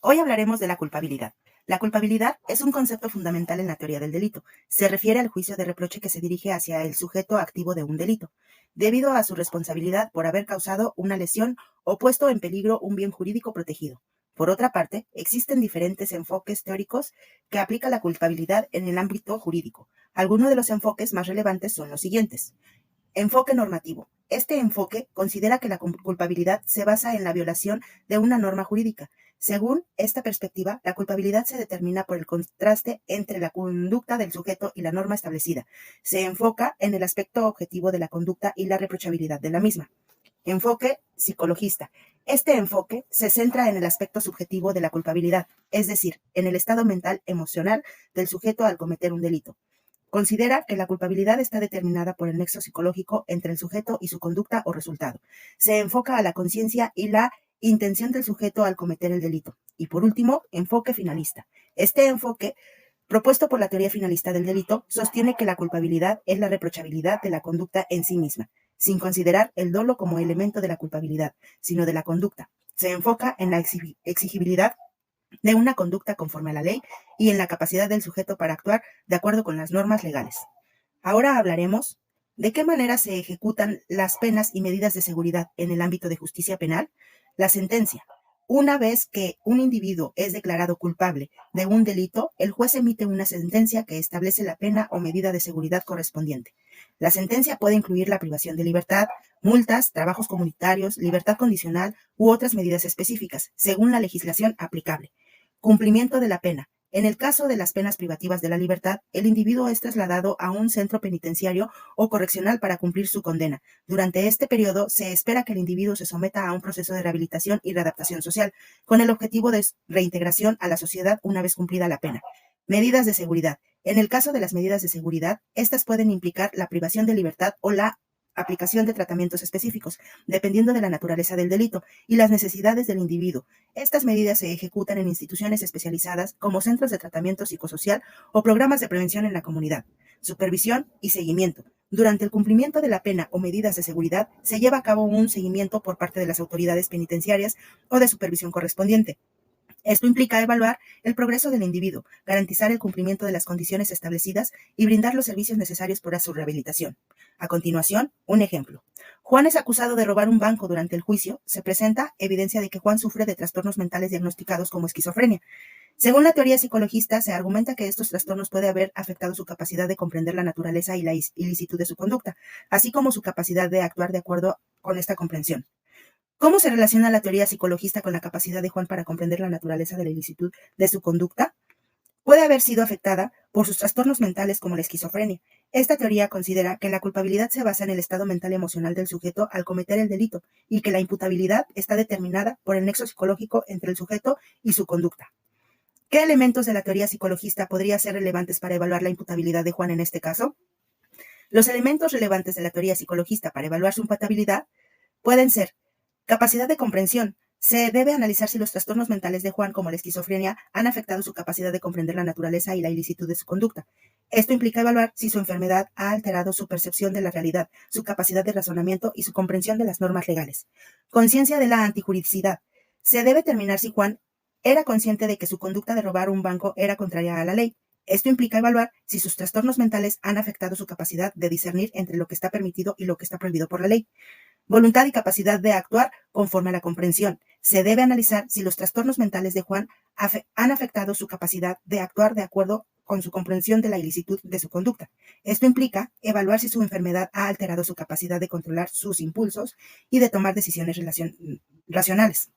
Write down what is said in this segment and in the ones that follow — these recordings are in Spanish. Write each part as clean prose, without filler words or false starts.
Hoy hablaremos de la culpabilidad. La culpabilidad es un concepto fundamental en la teoría del delito. Se refiere al juicio de reproche que se dirige hacia el sujeto activo de un delito, debido a su responsabilidad por haber causado una lesión o puesto en peligro un bien jurídico protegido. Por otra parte, existen diferentes enfoques teóricos que aplican la culpabilidad en el ámbito jurídico. Algunos de los enfoques más relevantes son los siguientes. Enfoque normativo. Este enfoque considera que la culpabilidad se basa en la violación de una norma jurídica. Según esta perspectiva, la culpabilidad se determina por el contraste entre la conducta del sujeto y la norma establecida. Se enfoca en el aspecto objetivo de la conducta y la reprochabilidad de la misma. Enfoque psicologista. Este enfoque se centra en el aspecto subjetivo de la culpabilidad, es decir, en el estado mental emocional del sujeto al cometer un delito. Considera que la culpabilidad está determinada por el nexo psicológico entre el sujeto y su conducta o resultado. Se enfoca a la conciencia y la intención del sujeto al cometer el delito. Y por último, enfoque finalista. Este enfoque, propuesto por la teoría finalista del delito, sostiene que la culpabilidad es la reprochabilidad de la conducta en sí misma, sin considerar el dolo como elemento de la culpabilidad, sino de la conducta. Se enfoca en la exigibilidad de una conducta conforme a la ley y en la capacidad del sujeto para actuar de acuerdo con las normas legales. Ahora hablaremos de qué manera se ejecutan las penas y medidas de seguridad en el ámbito de justicia penal. La sentencia. Una vez que un individuo es declarado culpable de un delito, el juez emite una sentencia que establece la pena o medida de seguridad correspondiente. La sentencia puede incluir la privación de libertad, multas, trabajos comunitarios, libertad condicional u otras medidas específicas, según la legislación aplicable. Cumplimiento de la pena. En el caso de las penas privativas de la libertad, el individuo es trasladado a un centro penitenciario o correccional para cumplir su condena. Durante este periodo, se espera que el individuo se someta a un proceso de rehabilitación y readaptación social, con el objetivo de reintegración a la sociedad una vez cumplida la pena. Medidas de seguridad. En el caso de las medidas de seguridad, estas pueden implicar la privación de libertad o la aplicación de tratamientos específicos, dependiendo de la naturaleza del delito y las necesidades del individuo. Estas medidas se ejecutan en instituciones especializadas como centros de tratamiento psicosocial o programas de prevención en la comunidad. Supervisión y seguimiento. Durante el cumplimiento de la pena o medidas de seguridad, se lleva a cabo un seguimiento por parte de las autoridades penitenciarias o de supervisión correspondiente. Esto implica evaluar el progreso del individuo, garantizar el cumplimiento de las condiciones establecidas y brindar los servicios necesarios para su rehabilitación. A continuación, un ejemplo. Juan es acusado de robar un banco. Durante el juicio, se presenta evidencia de que Juan sufre de trastornos mentales diagnosticados como esquizofrenia. Según la teoría psicologista, se argumenta que estos trastornos pueden haber afectado su capacidad de comprender la naturaleza y la ilicitud de su conducta, así como su capacidad de actuar de acuerdo con esta comprensión. ¿Cómo se relaciona la teoría psicologista con la capacidad de Juan para comprender la naturaleza de la ilicitud de su conducta? Puede haber sido afectada por sus trastornos mentales como la esquizofrenia. Esta teoría considera que la culpabilidad se basa en el estado mental emocional del sujeto al cometer el delito y que la imputabilidad está determinada por el nexo psicológico entre el sujeto y su conducta. ¿Qué elementos de la teoría psicologista podrían ser relevantes para evaluar la imputabilidad de Juan en este caso? Los elementos relevantes de la teoría psicologista para evaluar su imputabilidad pueden ser: capacidad de comprensión. Se debe analizar si los trastornos mentales de Juan, como la esquizofrenia, han afectado su capacidad de comprender la naturaleza y la ilicitud de su conducta. Esto implica evaluar si su enfermedad ha alterado su percepción de la realidad, su capacidad de razonamiento y su comprensión de las normas legales. Conciencia de la antijuridicidad. Se debe determinar si Juan era consciente de que su conducta de robar un banco era contraria a la ley. Esto implica evaluar si sus trastornos mentales han afectado su capacidad de discernir entre lo que está permitido y lo que está prohibido por la ley. Voluntad y capacidad de actuar conforme a la comprensión. Se debe analizar si los trastornos mentales de Juan han afectado su capacidad de actuar de acuerdo con su comprensión de la ilicitud de su conducta. Esto implica evaluar si su enfermedad ha alterado su capacidad de controlar sus impulsos y de tomar decisiones racionales.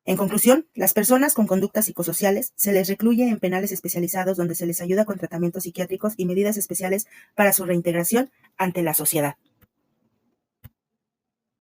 En conclusión, las personas con conductas psicosociales se les recluye en penales especializados donde se les ayuda con tratamientos psiquiátricos y medidas especiales para su reintegración ante la sociedad.